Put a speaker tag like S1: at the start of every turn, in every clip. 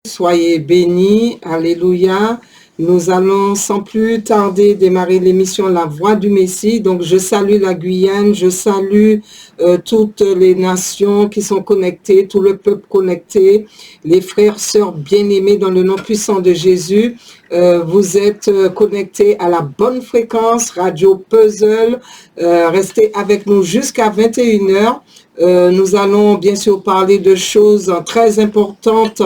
S1: Soyez bénis, alléluia. Nous allons sans plus tarder démarrer l'émission La Voix du Messie. Donc je salue la Guyane, je salue toutes les nations qui sont connectées, tout le peuple connecté, les frères, sœurs bien-aimés dans le nom puissant de Jésus. Vous êtes connectés à la bonne fréquence, Radio Puzzle. Restez avec nous jusqu'à 21h. Nous allons bien sûr parler de choses très importantes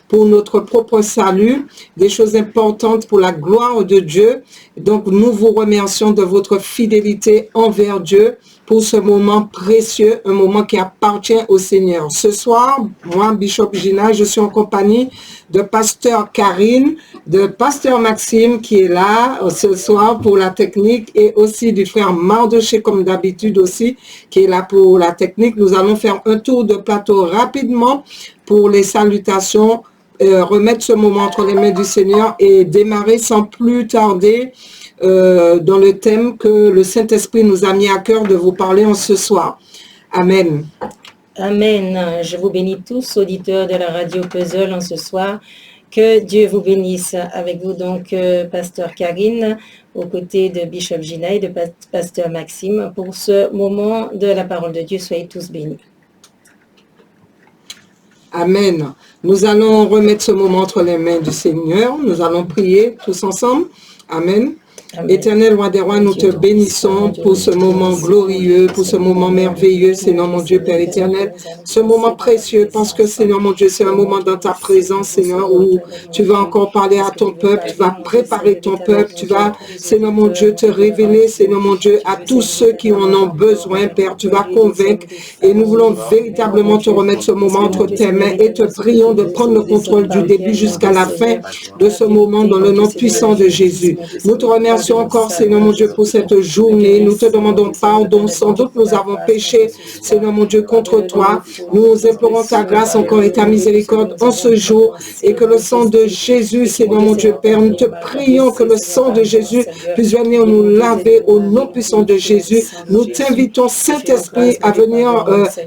S1: pour notre propre salut, des choses importantes pour la gloire de Dieu. Donc, nous vous remercions de votre fidélité envers Dieu pour ce moment précieux, un moment qui appartient au Seigneur. Ce soir, moi, Bishop Gina, je suis en compagnie de Pasteur Karine, de Pasteur Maxime qui est là ce soir pour la technique et aussi du frère Mardoché comme d'habitude aussi qui est là pour la technique. Nous allons faire un tour de plateau rapidement pour les salutations, remettre ce moment entre les mains du Seigneur et démarrer sans plus tarder dans le thème que le Saint-Esprit nous a mis à cœur de vous parler en ce soir. Amen.
S2: Amen. Je vous bénis tous, auditeurs de la radio Puzzle, en ce soir. Que Dieu vous bénisse. Avec vous donc, Pasteur Karine, aux côtés de Bishop Gina et de Pasteur Maxime, pour ce moment de la parole de Dieu. Soyez tous bénis.
S1: Amen. Nous allons remettre ce moment entre les mains du Seigneur. Nous allons prier tous ensemble. Amen. Amen. Éternel roi des rois, nous te bénissons pour ce moment glorieux, pour ce moment merveilleux, Seigneur mon Dieu, Père éternel, ce moment précieux, parce que Seigneur mon Dieu, c'est un moment dans ta présence, Seigneur, où tu vas encore parler à ton peuple, tu vas préparer ton peuple, tu vas, Seigneur mon Dieu, te révéler, Seigneur mon Dieu, à tous ceux qui en ont besoin, Père, tu vas convaincre, et nous voulons véritablement te remettre ce moment entre tes mains et te prions de prendre le contrôle du début jusqu'à la fin de ce moment dans le nom puissant de Jésus. Nous te remercions encore, Seigneur mon Dieu, pour cette journée. Nous te demandons pardon. Sans doute, nous avons péché, Seigneur mon Dieu, contre toi. Nous implorons ta grâce encore et ta miséricorde en ce jour et que le sang de Jésus, Seigneur mon Dieu, Père, nous te prions que le sang de Jésus puisse venir nous laver au nom puissant de Jésus. Nous t'invitons, Saint-Esprit, à venir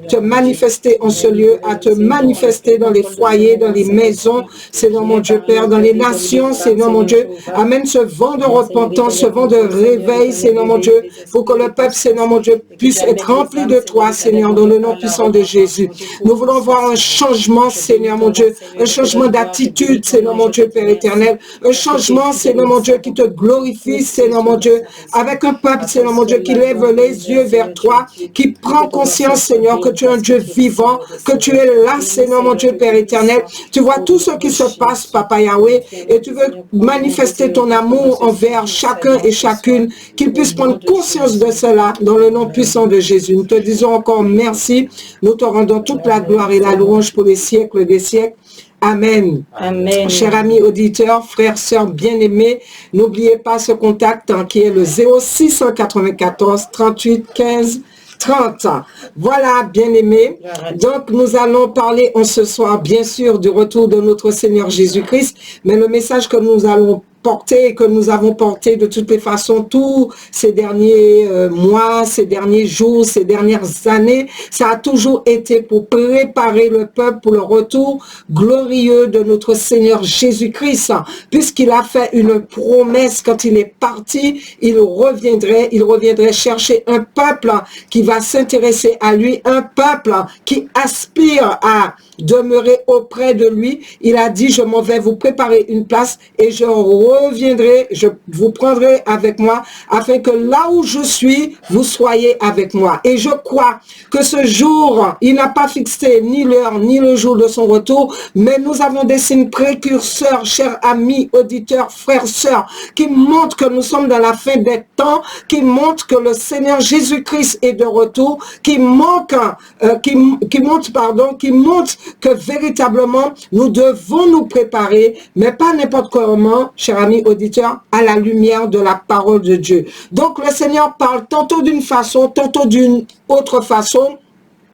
S1: te manifester en ce lieu, à te manifester dans les foyers, dans les maisons, Seigneur mon Dieu, Père, dans les nations, Seigneur mon Dieu. Amène ce vent de repentance, ce vent de réveil, Seigneur mon Dieu, pour que le peuple, Seigneur mon Dieu, puisse être rempli de toi, Seigneur, dans le nom puissant de Jésus. Nous voulons voir un changement, Seigneur mon Dieu, un changement d'attitude, Seigneur mon Dieu, Père éternel, un changement, Seigneur mon Dieu, qui te glorifie, Seigneur mon Dieu, avec un peuple, Seigneur mon Dieu, qui lève les yeux vers toi, qui prend conscience, Seigneur, que tu es un Dieu vivant, que tu es là, Seigneur mon Dieu, Père éternel. Tu vois tout ce qui se passe, Papa Yahweh, et tu veux manifester ton amour envers chacun et chacune, qu'ils puissent prendre conscience de cela dans le nom puissant de Jésus. Nous te disons encore merci. Nous te rendons toute la gloire et la louange pour les siècles des siècles. Amen.
S2: Amen.
S1: Chers amis auditeurs, frères, sœurs bien-aimés, n'oubliez pas ce contact qui est le 0694 38 15 30. Voilà, bien-aimés. Donc, nous allons parler en ce soir, bien sûr, du retour de notre Seigneur Jésus-Christ, mais le message que nous allons porté, que nous avons porté de toutes les façons tous ces derniers mois, ces derniers jours, ces dernières années, ça a toujours été pour préparer le peuple pour le retour glorieux de notre Seigneur Jésus-Christ, puisqu'il a fait une promesse quand il est parti, il reviendrait chercher un peuple qui va s'intéresser à lui, un peuple qui aspire à demeurer auprès de lui. Il a dit, je m'en vais vous préparer une place et je reviendrai, je vous prendrai avec moi afin que là où je suis, vous soyez avec moi. Et je crois que ce jour, il n'a pas fixé ni l'heure ni le jour de son retour, mais nous avons des signes précurseurs, chers amis, auditeurs, frères, sœurs, qui montrent que nous sommes dans la fin des temps, qui montrent que le Seigneur Jésus-Christ est de retour, qui montrent que véritablement nous devons nous préparer, mais pas n'importe comment, chers amis auditeurs, à la lumière de la parole de Dieu. Donc le Seigneur parle tantôt d'une façon, tantôt d'une autre façon.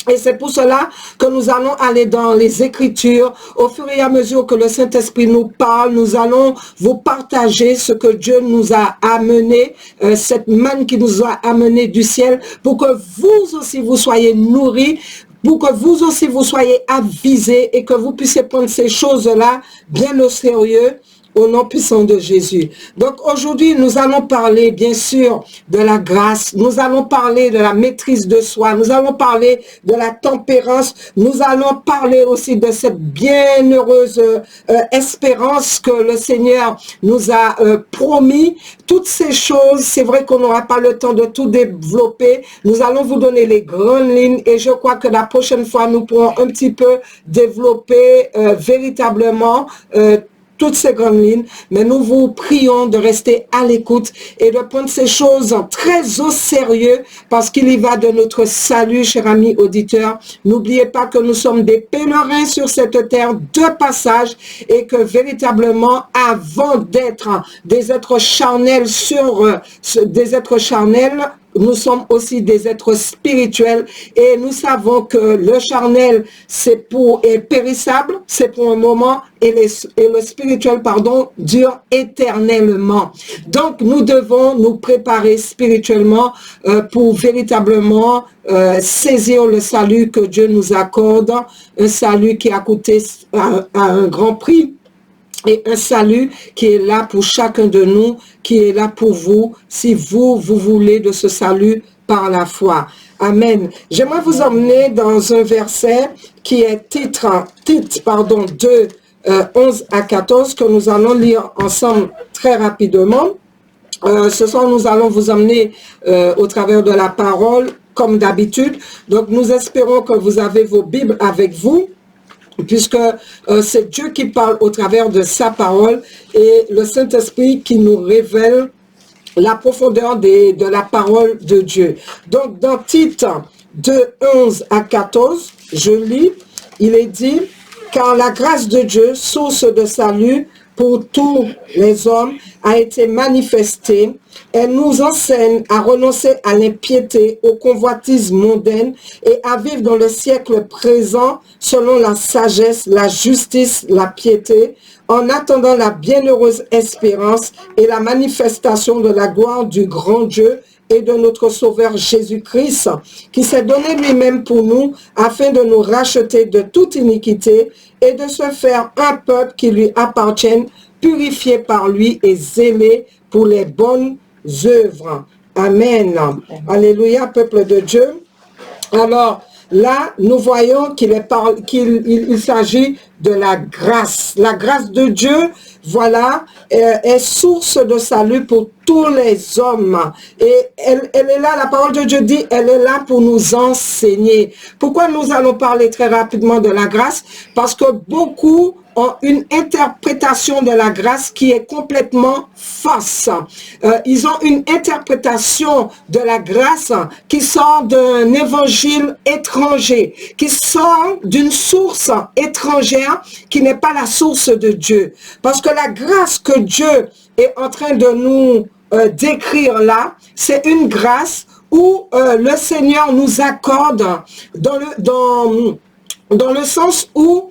S1: Et c'est pour cela que nous allons aller dans les Écritures. Au fur et à mesure que le Saint-Esprit nous parle, nous allons vous partager ce que Dieu nous a amené, cette manne qui nous a amené du ciel, pour que vous aussi vous soyez nourris pour que vous aussi vous soyez avisés et que vous puissiez prendre ces choses-là bien au sérieux, au nom puissant de Jésus. Donc aujourd'hui, nous allons parler bien sûr de la grâce, nous allons parler de la maîtrise de soi, nous allons parler de la tempérance, nous allons parler aussi de cette bienheureuse espérance que le Seigneur nous a promis. Toutes ces choses, c'est vrai qu'on n'aura pas le temps de tout développer. Nous allons vous donner les grandes lignes et je crois que la prochaine fois, nous pourrons un petit peu développer véritablement toutes ces grandes lignes, mais nous vous prions de rester à l'écoute et de prendre ces choses très au sérieux parce qu'il y va de notre salut, chers amis auditeurs. N'oubliez pas que nous sommes des pèlerins sur cette terre de passage et que véritablement, avant d'être des êtres charnels des êtres charnels, nous sommes aussi des êtres spirituels et nous savons que le charnel, est périssable, c'est pour un moment, et le spirituel, dure éternellement. Donc, nous devons nous préparer spirituellement pour véritablement saisir le salut que Dieu nous accorde, un salut qui a coûté à un grand prix. Et un salut qui est là pour chacun de nous, qui est là pour vous, si vous voulez de ce salut par la foi. Amen. J'aimerais vous emmener dans un verset qui est titre 2, 11 à 14, que nous allons lire ensemble très rapidement. Ce soir, nous allons vous emmener au travers de la parole, comme d'habitude. Donc, nous espérons que vous avez vos Bibles avec vous, puisque c'est Dieu qui parle au travers de sa parole et le Saint-Esprit qui nous révèle la profondeur de la parole de Dieu. Donc, dans Tite 2, 11 à 14, je lis, il est dit, « Car la grâce de Dieu, source de salut pour tous les hommes, a été manifestée. Elle nous enseigne à renoncer à l'impiété, aux convoitises mondaines et à vivre dans le siècle présent selon la sagesse, la justice, la piété, en attendant la bienheureuse espérance et la manifestation de la gloire du grand Dieu et de notre Sauveur Jésus-Christ, qui s'est donné lui-même pour nous afin de nous racheter de toute iniquité et de se faire un peuple qui lui appartienne, purifié par lui et zélé pour les bonnes œuvres. Amen. Alléluia, peuple de Dieu. Alors, là, nous voyons qu'il s'agit de la grâce. La grâce de Dieu, voilà, est source de salut pour tous les hommes. Et elle est là, la parole de Dieu dit, elle est là pour nous enseigner. Pourquoi nous allons parler très rapidement de la grâce? Parce que beaucoup ont une interprétation de la grâce qui est complètement fausse. Ils ont une interprétation de la grâce qui sort d'un évangile étranger, qui sort d'une source étrangère qui n'est pas la source de Dieu. Parce que la grâce que Dieu est en train de nous décrire là, c'est une grâce où le Seigneur nous accorde dans le sens où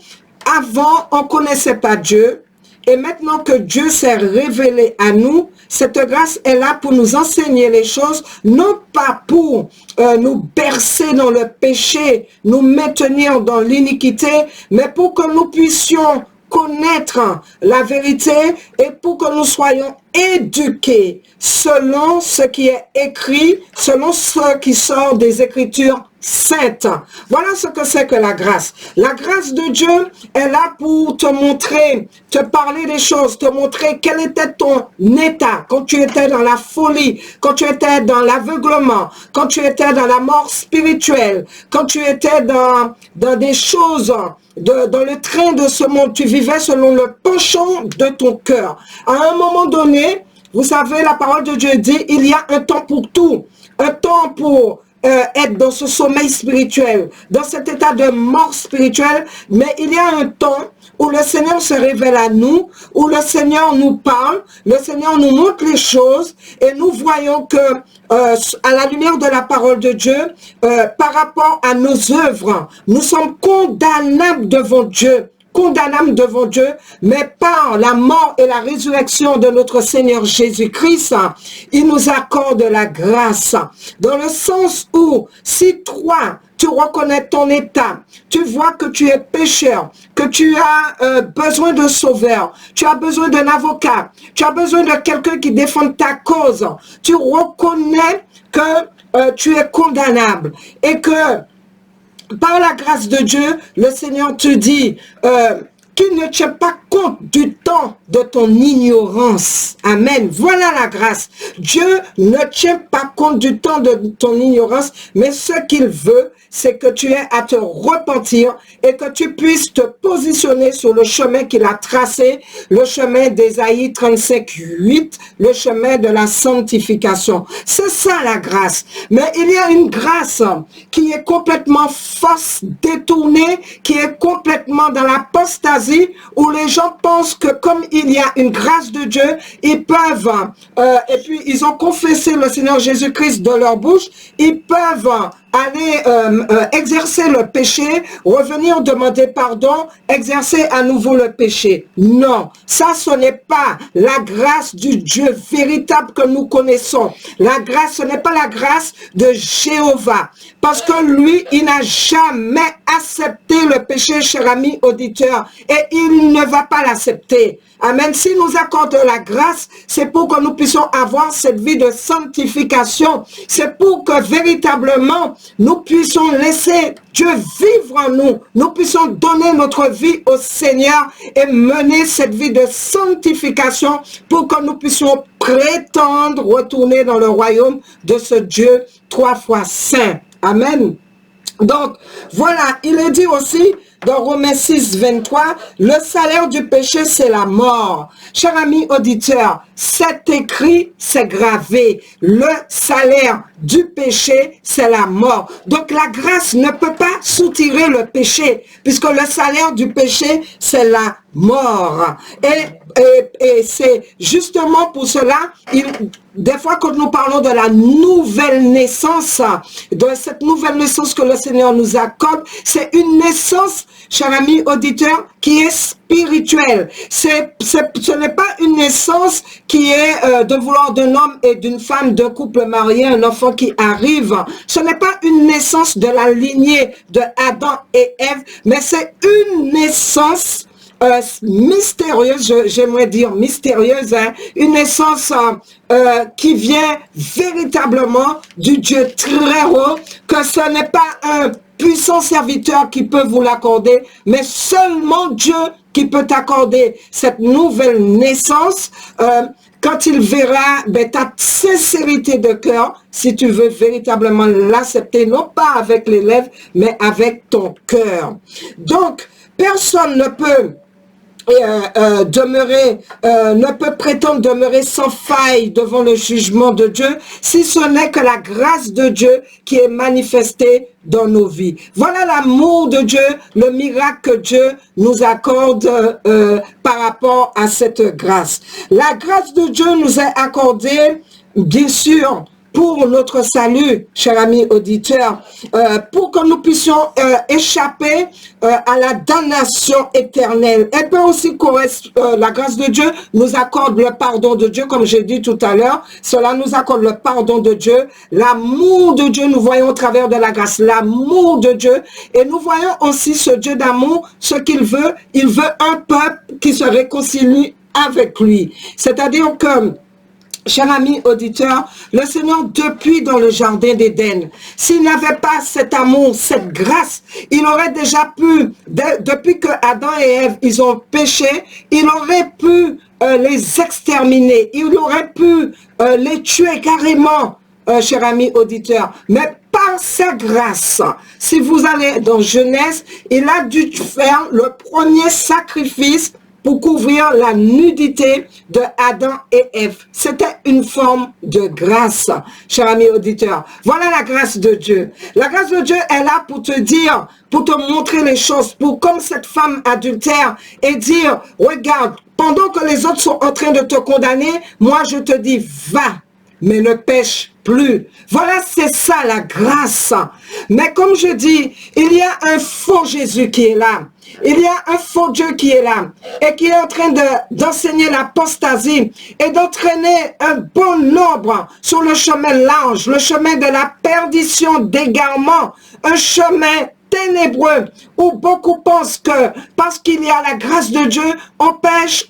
S1: avant, on ne connaissait pas Dieu. Et maintenant que Dieu s'est révélé à nous, cette grâce est là pour nous enseigner les choses, non pas pour nous bercer dans le péché, nous maintenir dans l'iniquité, mais pour que nous puissions connaître la vérité et pour que nous soyons éduqués selon ce qui est écrit, selon ce qui sort des Écritures saintes. Voilà ce que c'est que la grâce. La grâce de Dieu est là pour te montrer, te parler des choses, te montrer quel était ton état quand tu étais dans la folie, quand tu étais dans l'aveuglement, quand tu étais dans la mort spirituelle, quand tu étais dans des choses, dans le train de ce monde, tu vivais selon le penchant de ton cœur. À un moment donné, vous savez, la parole de Dieu dit, il y a un temps pour tout, un temps pour être dans ce sommeil spirituel, dans cet état de mort spirituelle, mais il y a un temps où le Seigneur se révèle à nous, où le Seigneur nous parle, le Seigneur nous montre les choses, et nous voyons que à la lumière de la parole de Dieu, par rapport à nos œuvres, nous sommes condamnables devant Dieu, mais par la mort et la résurrection de notre Seigneur Jésus-Christ, il nous accorde la grâce, dans le sens où, si toi, tu reconnais ton état, tu vois que tu es pécheur, que tu as besoin de sauveur, tu as besoin d'un avocat, tu as besoin de quelqu'un qui défende ta cause, tu reconnais que tu es condamnable et que par la grâce de Dieu, le Seigneur te dit qu'il ne tient pas compte du temps de ton ignorance. Amen. Voilà la grâce. Dieu ne tient pas compte du temps de ton ignorance, mais ce qu'il veut, c'est que tu aies à te repentir et que tu puisses te positionner sur le chemin qu'il a tracé, le chemin d'Ésaïe 35:8, le chemin de la sanctification. C'est ça la grâce. Mais il y a une grâce qui est complètement fausse, détournée, qui est complètement dans l'apostasie, où les gens pensent que comme il y a une grâce de Dieu, ils peuvent, et puis ils ont confessé le Seigneur Jésus-Christ de leur bouche, ils peuvent aller exercer le péché, revenir demander pardon, exercer à nouveau le péché. Non, ça ce n'est pas la grâce du Dieu véritable que nous connaissons. La grâce, ce n'est pas la grâce de Jéhovah. Parce que lui, il n'a jamais accepté le péché, cher ami auditeur, et il ne va pas l'accepter. Amen. S'il nous accorde la grâce, c'est pour que nous puissions avoir cette vie de sanctification. C'est pour que véritablement nous puissions laisser Dieu vivre en nous. Nous puissions donner notre vie au Seigneur et mener cette vie de sanctification pour que nous puissions prétendre retourner dans le royaume de ce Dieu 3 fois saint. Amen. Donc, voilà, il est dit aussi dans Romains 6, 23, le salaire du péché, c'est la mort. Cher ami auditeur, c'est écrit, c'est gravé. Le salaire du péché, c'est la mort. Donc, la grâce ne peut pas soutirer le péché, puisque le salaire du péché, c'est la mort. Et c'est justement pour cela, des fois quand nous parlons de la nouvelle naissance, de cette nouvelle naissance que le Seigneur nous accorde, c'est une naissance, cher ami auditeur, qui est spirituelle. Ce n'est pas une naissance qui est de vouloir d'un homme et d'une femme, d'un couple marié, un enfant qui arrive. Ce n'est pas une naissance de la lignée de Adam et Ève, mais c'est une naissance mystérieuse, j'aimerais dire mystérieuse, hein, une naissance qui vient véritablement du Dieu très haut, que ce n'est pas un puissant serviteur qui peut vous l'accorder, mais seulement Dieu qui peut t'accorder cette nouvelle naissance quand il verra ta sincérité de cœur, si tu veux véritablement l'accepter, non pas avec les lèvres, mais avec ton cœur. Donc, personne ne peut ne peut prétendre demeurer sans faille devant le jugement de Dieu, si ce n'est que la grâce de Dieu qui est manifestée dans nos vies. Voilà l'amour de Dieu, le miracle que Dieu nous accorde par rapport à cette grâce. La grâce de Dieu nous est accordée, bien sûr, pour notre salut, cher ami auditeur, pour que nous puissions échapper à la damnation éternelle. Elle peut aussi correspondre, la grâce de Dieu nous accorde le pardon de Dieu, comme j'ai dit tout à l'heure. Cela nous accorde le pardon de Dieu, l'amour de Dieu, nous voyons au travers de la grâce, l'amour de Dieu. Et nous voyons aussi ce Dieu d'amour, ce qu'il veut. Il veut un peuple qui se réconcilie avec lui. C'est-à-dire que, cher ami auditeur, le Seigneur, depuis dans le jardin d'Éden, s'il n'avait pas cet amour, cette grâce, il aurait déjà pu, depuis que Adam et Ève, ils ont péché, il aurait pu les exterminer, il aurait pu les tuer carrément, cher ami auditeur. Mais par sa grâce, si vous allez dans Genèse, il a dû faire le premier sacrifice pour couvrir la nudité de Adam et Ève. C'était une forme de grâce, cher ami auditeur. Voilà la grâce de Dieu. La grâce de Dieu est là pour te dire, pour te montrer les choses, pour comme cette femme adultère, et dire, regarde, pendant que les autres sont en train de te condamner, moi je te dis, va. mais ne pêche plus. Voilà, c'est ça la grâce. Mais comme je dis, il y a un faux Jésus qui est là. Il y a un faux Dieu qui est là et qui est en train d'enseigner l'apostasie et d'entraîner un bon nombre sur le chemin large, le chemin de la perdition, d'égarement, un chemin ténébreux où beaucoup pensent que parce qu'il y a la grâce de Dieu, on pêche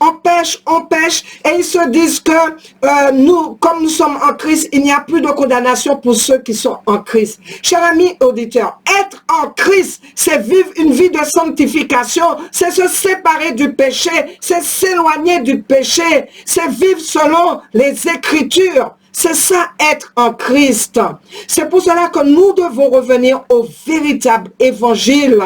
S1: et ils se disent que nous, comme nous sommes en Christ, il n'y a plus de condamnation pour ceux qui sont en Christ. Chers amis auditeurs, être en Christ, c'est vivre une vie de sanctification, c'est se séparer du péché, c'est s'éloigner du péché, c'est vivre selon les Écritures. C'est ça, être en Christ. C'est pour cela que nous devons revenir au véritable évangile,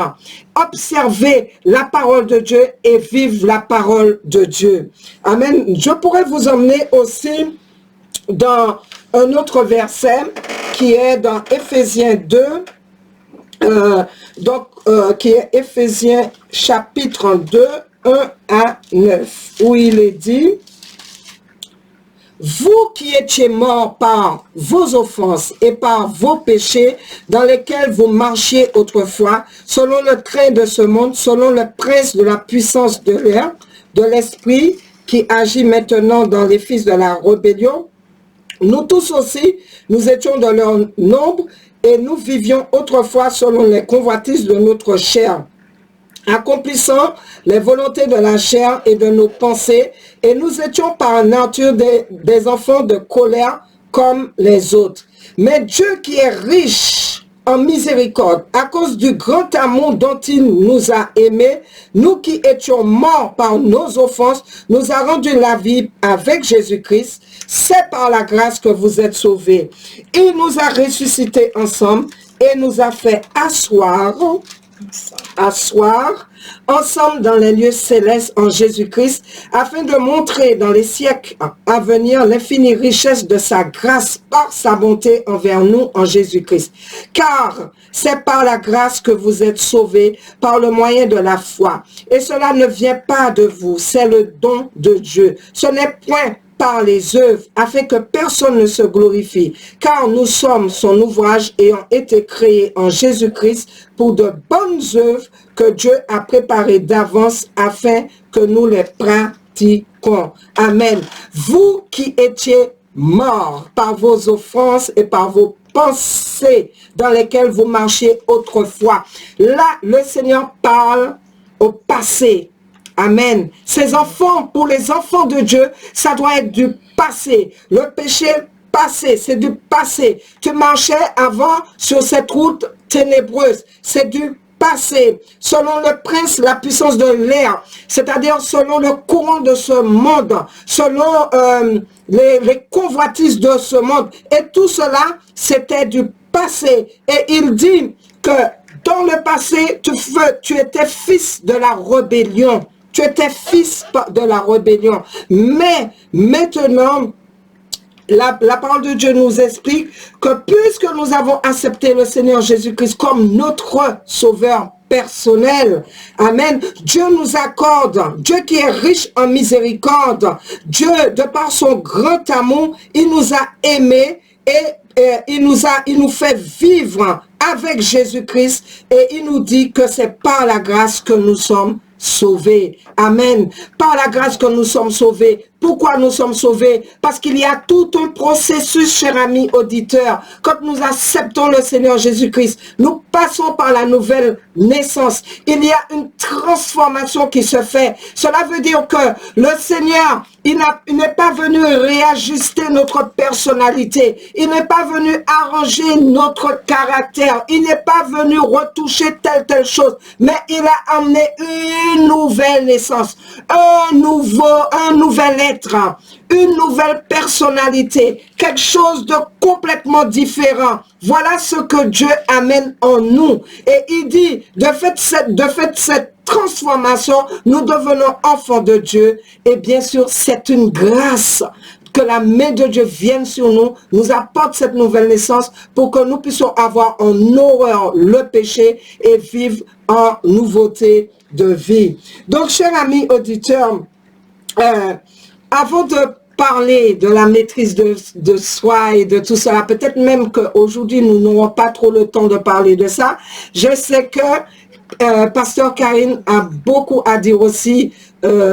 S1: observer la parole de Dieu et vivre la parole de Dieu. Amen. Je pourrais vous emmener aussi dans un autre verset qui est dans Éphésiens 2, qui est Éphésiens chapitre 2, 1 à 9, où il est dit: vous qui étiez morts par vos offenses et par vos péchés dans lesquels vous marchiez autrefois, selon le train de ce monde, selon le prince de la puissance de l'air, de l'esprit qui agit maintenant dans les fils de la rébellion, nous tous aussi, nous étions dans leur nombre et nous vivions autrefois selon les convoitises de notre chair, accomplissant les volontés de la chair et de nos pensées, et nous étions par nature des enfants de colère comme les autres. Mais Dieu qui est riche en miséricorde, à cause du grand amour dont il nous a aimés, nous qui étions morts par nos offenses, nous a rendu la vie avec Jésus-Christ. C'est par la grâce que vous êtes sauvés. Il nous a ressuscités ensemble et nous a fait asseoir ensemble dans les lieux célestes en Jésus-Christ, afin de montrer dans les siècles à venir l'infinie richesse de sa grâce par sa bonté envers nous en Jésus-Christ. Car c'est par la grâce que vous êtes sauvés, par le moyen de la foi. Et cela ne vient pas de vous, c'est le don de Dieu. Ce n'est point par les œuvres, afin que personne ne se glorifie, car nous sommes son ouvrage ayant été créés en Jésus-Christ pour de bonnes œuvres que Dieu a préparées d'avance afin que nous les pratiquions. Amen. Vous qui étiez morts par vos offenses et par vos pensées dans lesquelles vous marchiez autrefois. Là, le Seigneur parle au passé. Amen. Ces enfants, pour les enfants de Dieu, ça doit être du passé. Le péché passé, c'est du passé. Tu marchais avant sur cette route ténébreuse. C'est du passé. Selon le prince, la puissance de l'air, c'est-à-dire selon le courant de ce monde, selon les convoitises de ce monde. Et tout cela, c'était du passé. Et il dit que dans le passé, tu étais fils de la rébellion. Tu étais fils de la rébellion. Mais maintenant, la parole de Dieu nous explique que puisque nous avons accepté le Seigneur Jésus-Christ comme notre sauveur personnel, amen, Dieu nous accorde, Dieu qui est riche en miséricorde, Dieu, de par son grand amour, il nous a aimés et il nous fait vivre avec Jésus-Christ et il nous dit que c'est par la grâce que nous sommes sauvés. Amen. Par la grâce que nous sommes sauvés. Pourquoi nous sommes sauvés? Parce qu'il y a tout un processus, chers amis auditeurs. Quand nous acceptons le Seigneur Jésus-Christ, nous passons par la nouvelle naissance. Il y a une transformation qui se fait. Cela veut dire que le Seigneur, il n'est pas venu réajuster notre personnalité. Il n'est pas venu arranger notre caractère. Il n'est pas venu retoucher telle chose. Mais il a amené une nouvelle naissance, un nouvel être, une nouvelle personnalité, quelque chose de complètement différent. Voilà ce que Dieu amène en nous. Et il dit, de fait cette transformation, nous devenons enfants de Dieu. Et bien sûr, c'est une grâce que la main de Dieu vienne sur nous, nous apporte cette nouvelle naissance pour que nous puissions avoir en horreur le péché et vivre en nouveauté de vie. Donc, chers amis auditeurs, avant de parlé de la maîtrise de soi et de tout cela. Peut-être même qu'aujourd'hui, nous n'aurons pas trop le temps de parler de ça. Je sais que Pasteur Karine a beaucoup à dire aussi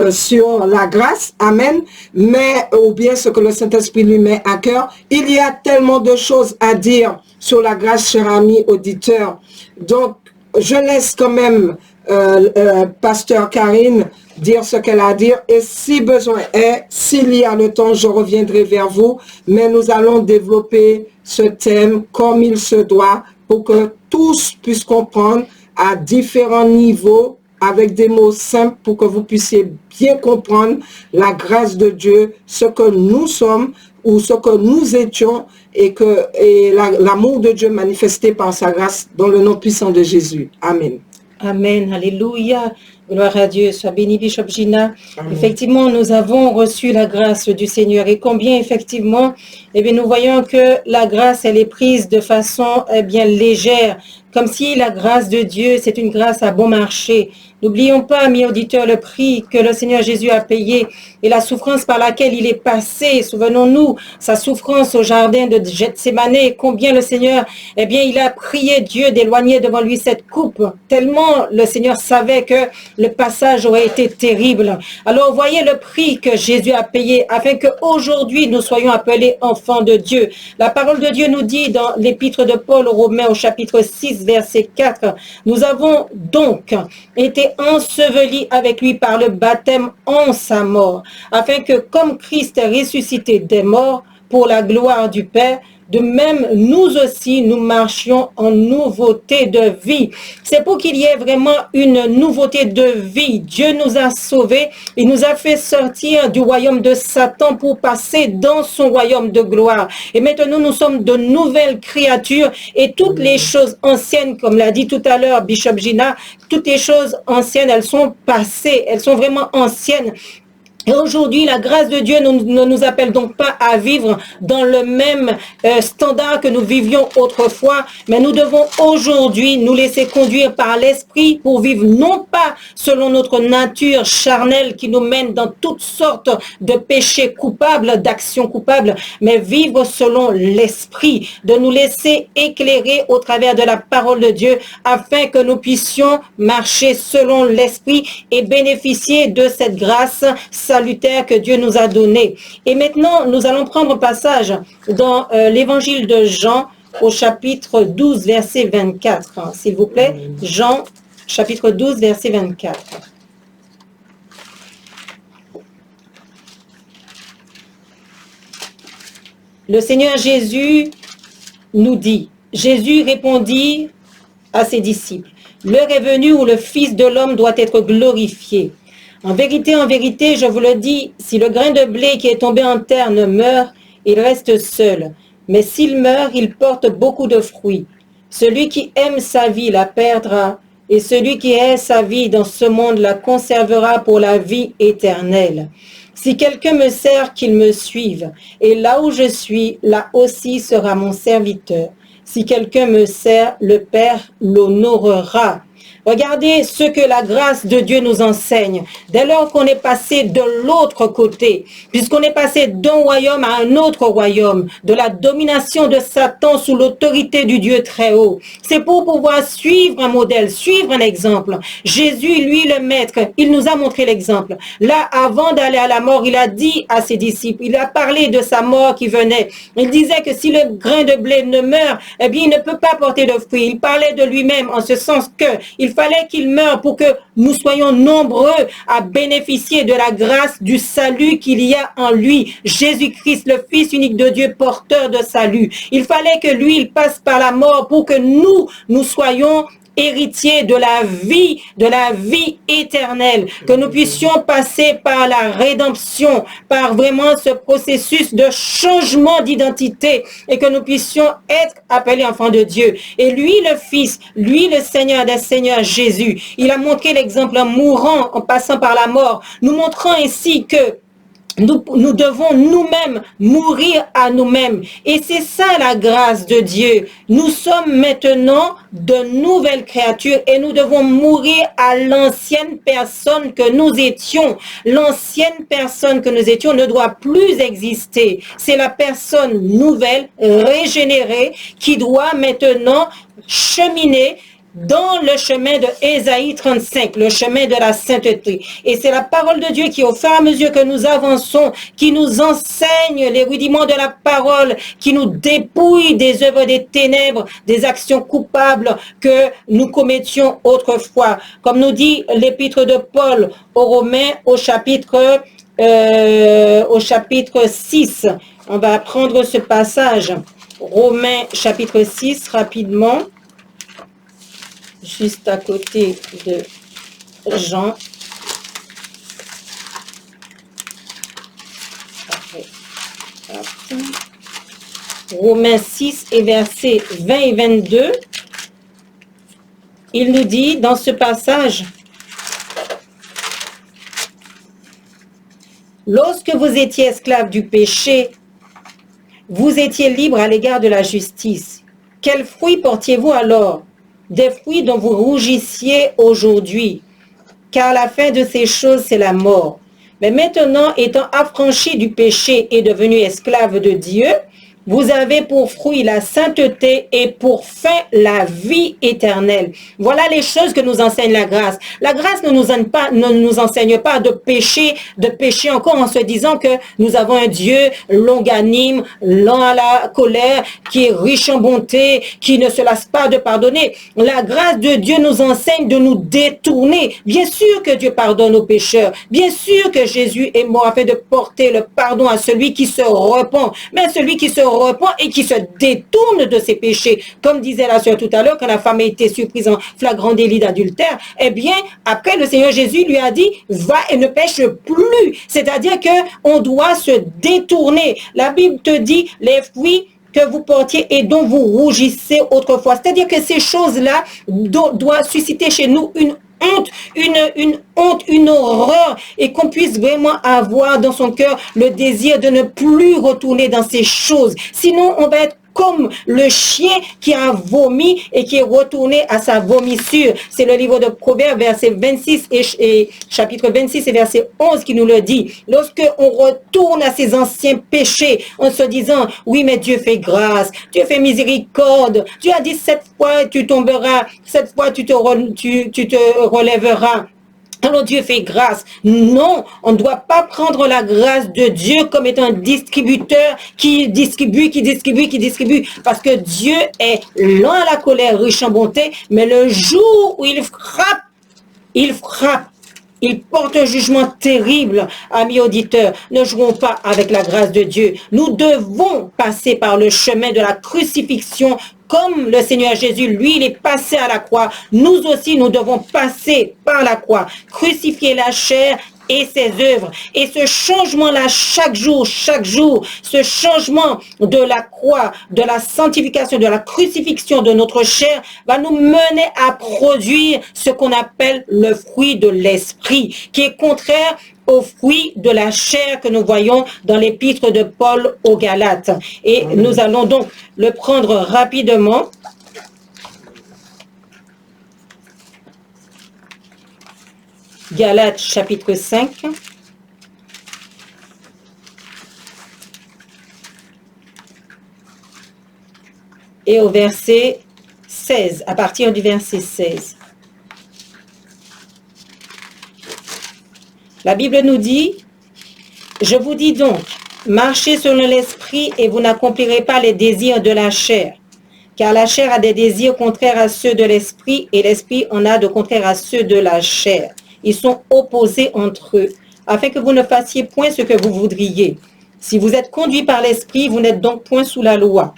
S1: sur la grâce, amen, mais ou bien ce que le Saint-Esprit lui met à cœur. Il y a tellement de choses à dire sur la grâce, chers amis auditeurs. Donc, je laisse quand même Pasteur Karine dire ce qu'elle a à dire, et si besoin est, s'il y a le temps, je reviendrai vers vous, mais nous allons développer ce thème comme il se doit pour que tous puissent comprendre à différents niveaux avec des mots simples pour que vous puissiez bien comprendre la grâce de Dieu, ce que nous sommes ou ce que nous étions et l'amour de Dieu manifesté par sa grâce dans le nom puissant de Jésus. Amen.
S2: Amen, alléluia, gloire à Dieu, sois béni Bishop Gina. Amen. Effectivement, nous avons reçu la grâce du Seigneur et combien effectivement, eh bien, nous voyons que la grâce, elle est prise de façon bien légère, comme si la grâce de Dieu, c'est une grâce à bon marché. N'oublions pas, amis auditeurs, le prix que le Seigneur Jésus a payé et la souffrance par laquelle il est passé. Souvenons-nous, sa souffrance au jardin de Gethsémane, combien le Seigneur, eh bien, il a prié Dieu d'éloigner devant lui cette coupe, tellement le Seigneur savait que le passage aurait été terrible. Alors, voyez le prix que Jésus a payé afin qu'aujourd'hui, nous soyons appelés enfants de Dieu. La parole de Dieu nous dit dans l'épître de Paul aux Romains au chapitre 6, verset 4, nous avons donc été enseveli avec lui par le baptême en sa mort, afin que comme Christ est ressuscité des morts pour la gloire du Père, de même nous aussi nous marchions en nouveauté de vie. C'est pour qu'il y ait vraiment une nouveauté de vie. Dieu nous a sauvés, il nous a fait sortir du royaume de Satan pour passer dans son royaume de gloire. Et maintenant nous sommes de nouvelles créatures et toutes les choses anciennes, comme l'a dit tout à l'heure Bishop Gina, toutes les choses anciennes, elles sont passées, elles sont vraiment anciennes. Et aujourd'hui, la grâce de Dieu ne nous appelle donc pas à vivre dans le même standard que nous vivions autrefois, mais nous devons aujourd'hui nous laisser conduire par l'Esprit pour vivre non pas selon notre nature charnelle qui nous mène dans toutes sortes de péchés coupables, d'actions coupables, mais vivre selon l'Esprit, de nous laisser éclairer au travers de la parole de Dieu afin que nous puissions marcher selon l'Esprit et bénéficier de cette grâce salutaire que Dieu nous a donné. Et maintenant, nous allons prendre un passage dans l'évangile de Jean au chapitre 12, verset 24. S'il vous plaît, Jean, chapitre 12, verset 24. Le Seigneur Jésus nous dit, Jésus répondit à ses disciples, « L'heure est venue où le Fils de l'homme doit être glorifié. En vérité, je vous le dis, si le grain de blé qui est tombé en terre ne meurt, il reste seul. Mais s'il meurt, il porte beaucoup de fruits. Celui qui aime sa vie la perdra, et celui qui hait sa vie dans ce monde la conservera pour la vie éternelle. Si quelqu'un me sert, qu'il me suive, et là où je suis, là aussi sera mon serviteur. Si quelqu'un me sert, le Père l'honorera. » Regardez ce que la grâce de Dieu nous enseigne. Dès lors qu'on est passé de l'autre côté, puisqu'on est passé d'un royaume à un autre royaume, de la domination de Satan sous l'autorité du Dieu très haut, c'est pour pouvoir suivre un modèle, suivre un exemple. Jésus, lui, le maître, il nous a montré l'exemple. Là, avant d'aller à la mort, il a dit à ses disciples, il a parlé de sa mort qui venait. Il disait que si le grain de blé ne meurt, eh bien, il ne peut pas porter de fruits. Il parlait de lui-même en ce sens que il fallait qu'il meure pour que nous soyons nombreux à bénéficier de la grâce du salut qu'il y a en lui. Jésus-Christ, le Fils unique de Dieu, porteur de salut. Il fallait que lui, il passe par la mort pour que nous soyons héritiers de la vie éternelle, que nous puissions passer par la rédemption, par vraiment ce processus de changement d'identité et que nous puissions être appelés enfants de Dieu. Et lui, le Fils, lui, le Seigneur des Seigneurs, Jésus, il a montré l'exemple en mourant, en passant par la mort, nous montrant ainsi que nous devons nous-mêmes mourir à nous-mêmes. Et c'est ça la grâce de Dieu. Nous sommes maintenant de nouvelles créatures et nous devons mourir à l'ancienne personne que nous étions. L'ancienne personne que nous étions ne doit plus exister. C'est la personne nouvelle, régénérée, qui doit maintenant cheminer dans le chemin de Ésaïe 35, le chemin de la sainteté. Et c'est la parole de Dieu qui, au fur et à mesure que nous avançons, qui nous enseigne les rudiments de la parole, qui nous dépouille des œuvres des ténèbres, des actions coupables que nous commettions autrefois. Comme nous dit l'épître de Paul aux Romains au chapitre 6. On va apprendre ce passage. Romains chapitre 6, rapidement. Juste à côté de Jean. Romains 6 et versets 20 et 22. Il nous dit dans ce passage, lorsque vous étiez esclaves du péché, vous étiez libres à l'égard de la justice. Quels fruits portiez-vous alors? Des fruits dont vous rougissiez aujourd'hui, car la fin de ces choses, c'est la mort. Mais maintenant, étant affranchis du péché et devenus esclaves de Dieu, vous avez pour fruit la sainteté et pour fin la vie éternelle. Voilà les choses que nous enseigne la grâce. La grâce ne nous enseigne pas de pécher encore en se disant que nous avons un Dieu longanime, lent à la colère, qui est riche en bonté, qui ne se lasse pas de pardonner. La grâce de Dieu nous enseigne de nous détourner. Bien sûr que Dieu pardonne aux pécheurs. Bien sûr que Jésus est mort afin de porter le pardon à celui qui se repent. Mais celui qui se repent et qui se détourne de ses péchés. Comme disait la sœur tout à l'heure, quand la femme a été surprise en flagrant délit d'adultère, eh bien, après, le Seigneur Jésus lui a dit, va et ne pêche plus. C'est-à-dire qu'on doit se détourner. La Bible te dit, les fruits que vous portiez et dont vous rougissez autrefois. C'est-à-dire que ces choses-là doivent susciter chez nous une honte, une horreur, et qu'on puisse vraiment avoir dans son cœur le désir de ne plus retourner dans ces choses. Sinon, on va être comme le chien qui a vomi et qui est retourné à sa vomissure. C'est le livre de Proverbes, verset 26 et chapitre 26 et verset 11 qui nous le dit. Lorsque on retourne à ses anciens péchés en se disant, oui, mais Dieu fait grâce, Dieu fait miséricorde, Dieu a dit 7 fois tu tomberas, 7 fois tu te relèveras. Alors Dieu fait grâce. Non, on ne doit pas prendre la grâce de Dieu comme étant un distributeur qui distribue. Parce que Dieu est lent à la colère, riche en bonté, mais le jour où il frappe, il porte un jugement terrible. Amis auditeurs, ne jouons pas avec la grâce de Dieu. Nous devons passer par le chemin de la crucifixion. Comme le Seigneur Jésus, lui, il est passé à la croix. Nous aussi, nous devons passer par la croix, crucifier la chair et ses œuvres. Et ce changement-là, chaque jour, ce changement de la croix, de la sanctification, de la crucifixion de notre chair, va nous mener à produire ce qu'on appelle le fruit de l'esprit, qui est contraire au fruit de la chair que nous voyons dans l'épître de Paul aux Galates. Et nous allons donc le prendre rapidement. Galates chapitre 5. Et au verset 16, à partir du verset 16. La Bible nous dit, « Je vous dis donc, marchez selon l'esprit et vous n'accomplirez pas les désirs de la chair. Car la chair a des désirs contraires à ceux de l'esprit et l'esprit en a de contraires à ceux de la chair. Ils sont opposés entre eux, afin que vous ne fassiez point ce que vous voudriez. Si vous êtes conduits par l'esprit, vous n'êtes donc point sous la loi.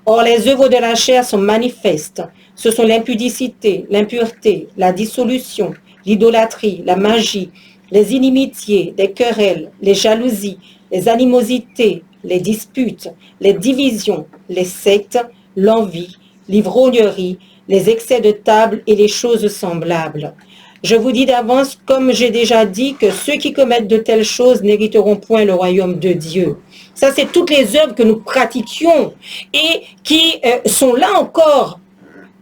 S2: Or, les œuvres de la chair sont manifestes. Ce sont l'impudicité, l'impureté, la dissolution, l'idolâtrie, la magie, les inimitiés, les querelles, les jalousies, les animosités, les disputes, les divisions, les sectes, l'envie, l'ivrognerie, les excès de table et les choses semblables. Je vous dis d'avance, comme j'ai déjà dit, que ceux qui commettent de telles choses n'hériteront point le royaume de Dieu. Ça, c'est toutes les œuvres que nous pratiquions et qui sont là encore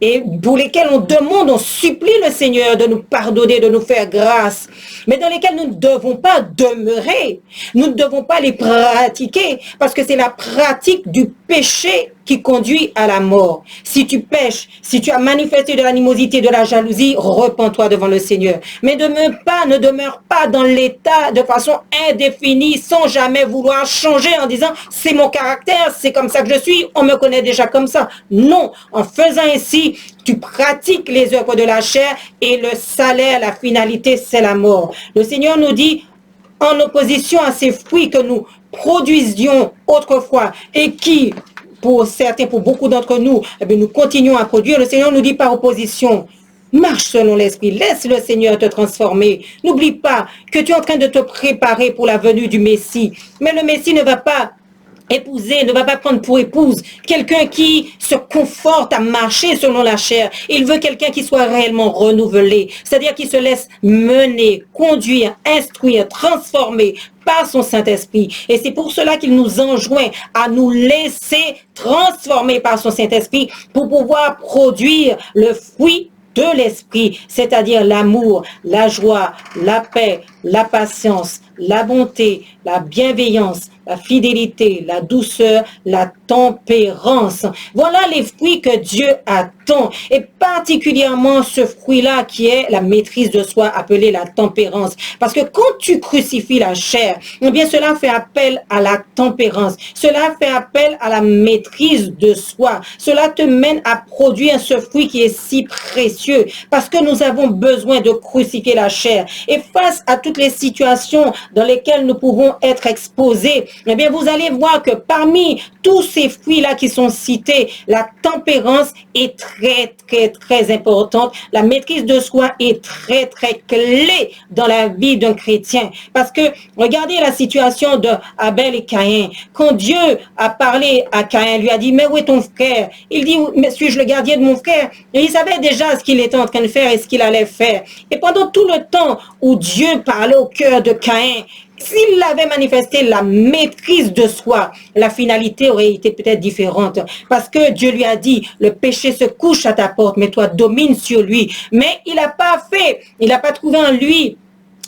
S2: et pour lesquels on demande, on supplie le Seigneur de nous pardonner, de nous faire grâce, mais dans lesquels nous ne devons pas demeurer, nous ne devons pas les pratiquer, parce que c'est la pratique du péché qui conduit à la mort. Si tu pèches, si tu as manifesté de l'animosité, de la jalousie, repens-toi devant le Seigneur. Mais ne demeure pas dans l'état de façon indéfinie, sans jamais vouloir changer en disant « c'est mon caractère, c'est comme ça que je suis, on me connaît déjà comme ça ». Non, en faisant ainsi, tu pratiques les œuvres de la chair et le salaire, la finalité, c'est la mort. Le Seigneur nous dit, en opposition à ces fruits que nous produisions autrefois et qui, pour certains, pour beaucoup d'entre nous, nous continuons à produire, le Seigneur nous dit par opposition, marche selon l'Esprit, laisse le Seigneur te transformer. N'oublie pas que tu es en train de te préparer pour la venue du Messie. Mais le Messie ne va pas épouser, ne va pas prendre pour épouse quelqu'un qui se conforte à marcher selon la chair. Il veut quelqu'un qui soit réellement renouvelé, c'est-à-dire qui se laisse mener, conduire, instruire, transformer par son Saint-Esprit. Et c'est pour cela qu'il nous enjoint à nous laisser transformer par son Saint-Esprit pour pouvoir produire le fruit de l'Esprit, c'est-à-dire l'amour, la joie, la paix, la patience, la bonté, la bienveillance, la fidélité, la douceur, la tempérance. Voilà les fruits que Dieu attend. Et particulièrement ce fruit-là qui est la maîtrise de soi, appelée la tempérance. Parce que quand tu crucifies la chair, eh bien cela fait appel à la tempérance. Cela fait appel à la maîtrise de soi. Cela te mène à produire ce fruit qui est si précieux. Parce que nous avons besoin de crucifier la chair. Et face à toutes les situations dans lesquelles nous pouvons être exposés, eh bien, vous allez voir que parmi tous ces fruits-là qui sont cités, la tempérance est très importante. La maîtrise de soi est très clé dans la vie d'un chrétien. Parce que, regardez la situation de Abel et Caïn. Quand Dieu a parlé à Caïn, lui a dit, mais où est ton frère? Il dit, mais suis-je le gardien de mon frère? Et il savait déjà ce qu'il était en train de faire et ce qu'il allait faire. Et pendant tout le temps où Dieu parlait au cœur de Caïn, s'il avait manifesté la maîtrise de soi, la finalité aurait été peut-être différente. Parce que Dieu lui a dit, le péché se couche à ta porte, mais toi domine sur lui. Mais il n'a pas fait, il n'a pas trouvé en lui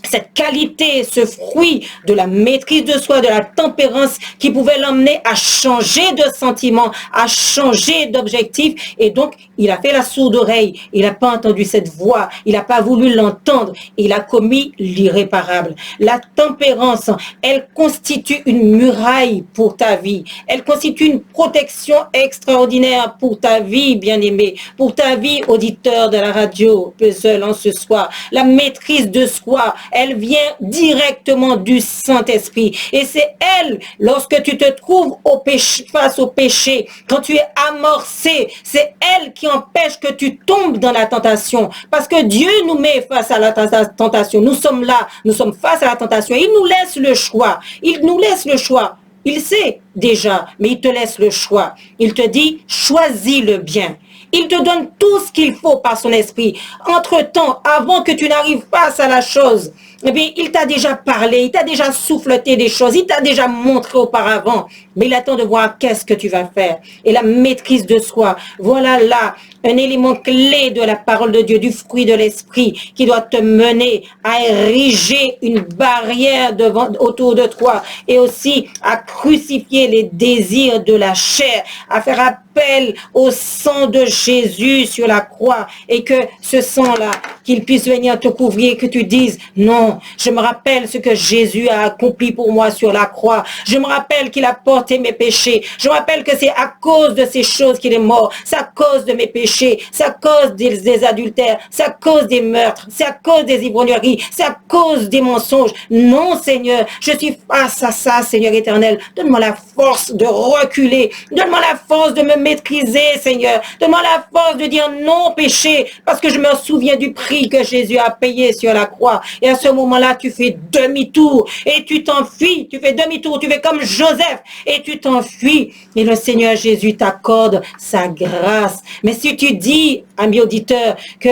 S2: cette qualité, ce fruit de la maîtrise de soi, de la tempérance qui pouvait l'emmener à changer de sentiment, à changer d'objectif. Et donc, il a fait la sourde oreille. Il n'a pas entendu cette voix. Il n'a pas voulu l'entendre. Il a commis l'irréparable. La tempérance, elle constitue une muraille pour ta vie. Elle constitue une protection extraordinaire pour ta vie, bien-aimé, pour ta vie, auditeur de la radio Puzzle en ce soir. La maîtrise de soi, elle vient directement du Saint-Esprit. Et c'est elle, lorsque tu te trouves au péché, face au péché, quand tu es amorcé, c'est elle qui empêche que tu tombes dans la tentation. Parce que Dieu nous met face à la tentation. Nous sommes là, nous sommes face à la tentation. Il nous laisse le choix. Il nous laisse le choix. Il sait déjà, mais il te laisse le choix. Il te dit, choisis le bien. Il te donne tout ce qu'il faut par son esprit. Entre-temps, avant que tu n'arrives face à la chose, eh bien, il t'a déjà parlé, il t'a déjà souffleté des choses, il t'a déjà montré auparavant. Mais il attend de voir qu'est-ce que tu vas faire. Et la maîtrise de soi, voilà là un élément clé de la parole de Dieu, du fruit de l'esprit, qui doit te mener à ériger une barrière autour de toi et aussi à crucifier les désirs de la chair, à faire appel au sang de Jésus sur la croix et que ce sang-là, qu'il puisse venir te couvrir, que tu dises, non, je me rappelle ce que Jésus a accompli pour moi sur la croix. Je me rappelle qu'il a porté mes péchés. Je me rappelle que c'est à cause de ces choses qu'il est mort. C'est à cause de mes péchés. C'est à cause des adultères. C'est à cause des meurtres. C'est à cause des ivrogneries. C'est à cause des mensonges. Non, Seigneur, je suis face à ça, Seigneur éternel. Donne-moi la force de reculer. Donne-moi la force de me maîtriser, Seigneur. Donne-moi la force de dire non péché, parce que je me souviens du prix que Jésus a payé sur la croix. Et à ce moment-là, tu fais demi-tour et tu t'enfuis. Tu fais demi-tour, tu fais comme Joseph et tu t'enfuis. Et le Seigneur Jésus t'accorde sa grâce. Mais si tu dis, ami auditeur, que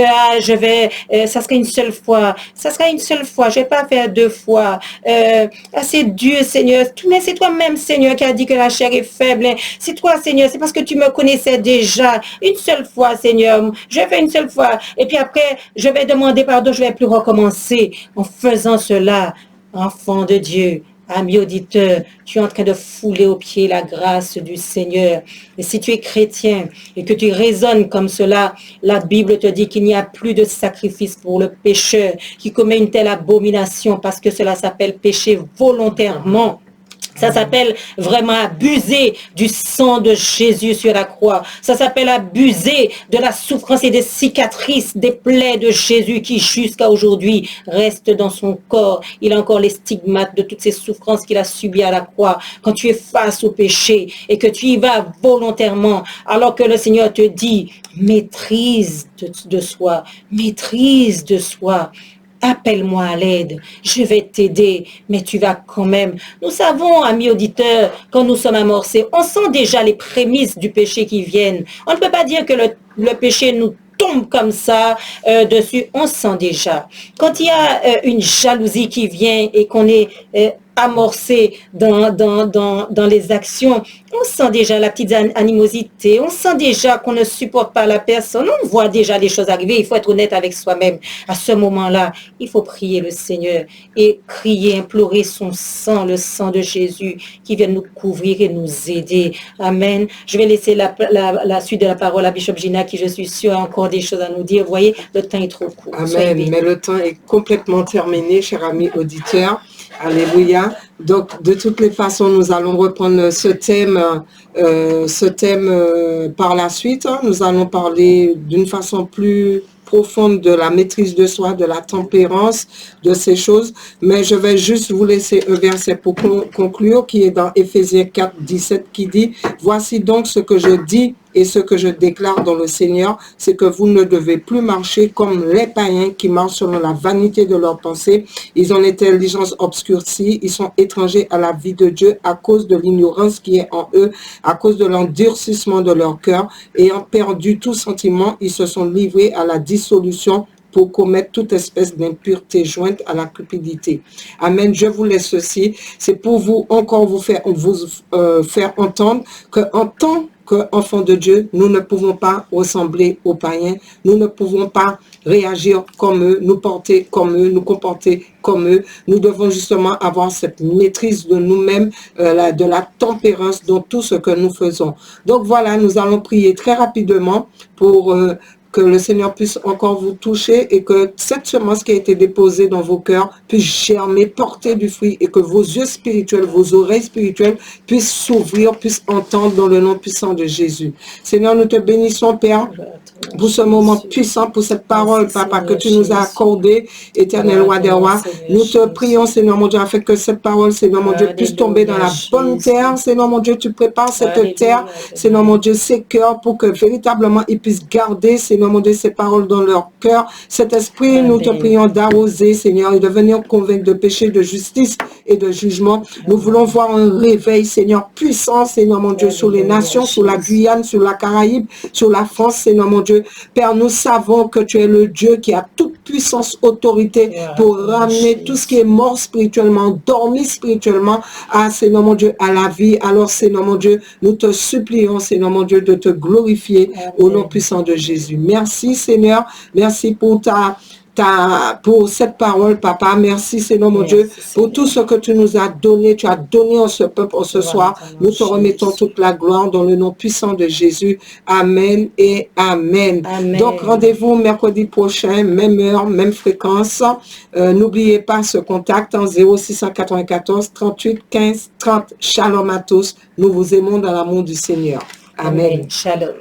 S2: ça sera une seule fois, je vais pas faire 2 fois. C'est Dieu, Seigneur. Mais c'est toi-même, Seigneur, qui a dit que la chair est faible. C'est toi, Seigneur. C'est parce que tu me connaissais déjà. Une seule fois, Seigneur. Je vais faire une seule fois. Et puis après, je vais demander pardon. Je vais plus recommencer. En faisant cela, enfant de Dieu, ami auditeur, tu es en train de fouler aux pieds la grâce du Seigneur. Et si tu es chrétien et que tu raisonnes comme cela, la Bible te dit qu'il n'y a plus de sacrifice pour le pécheur qui commet une telle abomination parce que cela s'appelle pécher volontairement. Ça s'appelle vraiment abuser du sang de Jésus sur la croix. Ça s'appelle abuser de la souffrance et des cicatrices, des plaies de Jésus qui jusqu'à aujourd'hui restent dans son corps. Il a encore les stigmates de toutes ces souffrances qu'il a subies à la croix. Quand tu es face au péché et que tu y vas volontairement, alors que le Seigneur te dit, maîtrise de soi, maîtrise de soi. Appelle-moi à l'aide, je vais t'aider, mais tu vas quand même. Nous savons, amis auditeurs, quand nous sommes amorcés, on sent déjà les prémices du péché qui viennent. On ne peut pas dire que le péché nous tombe comme ça dessus, on sent déjà. Quand il y a une jalousie qui vient et qu'on est amorcé dans les actions, on sent déjà la petite animosité, on sent déjà qu'on ne supporte pas la personne, on voit déjà les choses arriver, il faut être honnête avec soi-même. À ce moment-là, il faut prier le Seigneur et crier, implorer son sang, le sang de Jésus qui vient nous couvrir et nous aider. Amen. Je vais laisser la suite de la parole à Bishop Gina qui, je suis sûre, a encore des choses à nous dire. Vous voyez, le temps est trop court.
S1: Amen. Mais le temps est complètement terminé, chers amis auditeurs. Alléluia. Donc, de toutes les façons, nous allons reprendre ce thème par la suite. Nous allons parler d'une façon plus profonde de la maîtrise de soi, de la tempérance, de ces choses. Mais je vais juste vous laisser un verset pour conclure qui est dans Éphésiens 4, 17 qui dit « Voici donc ce que je dis et ce que je déclare dans le Seigneur, c'est que vous ne devez plus marcher comme les païens qui marchent selon la vanité de leurs pensées. Ils ont l'intelligence obscurcie, ils sont étrangers à la vie de Dieu à cause de l'ignorance qui est en eux, à cause de l'endurcissement de leur cœur. Ayant perdu tout sentiment, ils se sont livrés à la dissolution pour commettre toute espèce d'impureté jointe à la cupidité. » Amen. Je vous laisse ceci. C'est pour vous encore vous faire entendre qu'en tant qu'enfants de Dieu, nous ne pouvons pas ressembler aux païens. Nous ne pouvons pas réagir comme eux, nous porter comme eux, nous comporter comme eux. Nous devons justement avoir cette maîtrise de nous-mêmes, de la tempérance dans tout ce que nous faisons. Donc voilà, nous allons prier très rapidement pour que le Seigneur puisse encore vous toucher et que cette semence qui a été déposée dans vos cœurs puisse germer, porter du fruit et que vos yeux spirituels, vos oreilles spirituelles puissent s'ouvrir, puissent entendre dans le nom puissant de Jésus. Seigneur, nous te bénissons, Père, pour ce moment puissant, pour cette parole, Papa, que tu nous as accordée, éternel roi des rois. Nous te prions, Seigneur mon Dieu, afin que cette parole, Seigneur mon Dieu, puisse tomber dans la bonne terre. Seigneur mon Dieu, tu prépares cette terre, Seigneur mon Dieu, ces cœurs, pour que véritablement ils puissent garder, Seigneur mon Dieu, ces paroles dans leur cœur. Cet esprit, nous te prions d'arroser, Seigneur, et de venir convaincre de péché, de justice et de jugement. Nous voulons voir un réveil, Seigneur, puissant, Seigneur mon Dieu, sur les nations, sur la Guyane, sur la Caraïbe, sur la France, Seigneur mon Dieu. Père, nous savons que tu es le Dieu qui a toute puissance, autorité pour ramener tout ce qui est mort spirituellement, dormi spirituellement, à, Seigneur mon Dieu, à la vie. Alors, Seigneur mon Dieu, nous te supplions, Seigneur mon Dieu, de te glorifier au nom puissant de Jésus. Merci, Seigneur. Merci pour pour cette parole, Papa. Merci, Seigneur mon Dieu, pour tout ce que tu nous as donné. Tu as donné en ce peuple ce soir. Nous te remettons toute la gloire dans le nom puissant de Jésus. Amen et Amen. Donc, rendez-vous mercredi prochain, même heure, même fréquence. N'oubliez pas ce contact en 0694 38 15 30. Shalom à tous. Nous vous aimons dans l'amour du Seigneur. Amen.
S2: Shalom.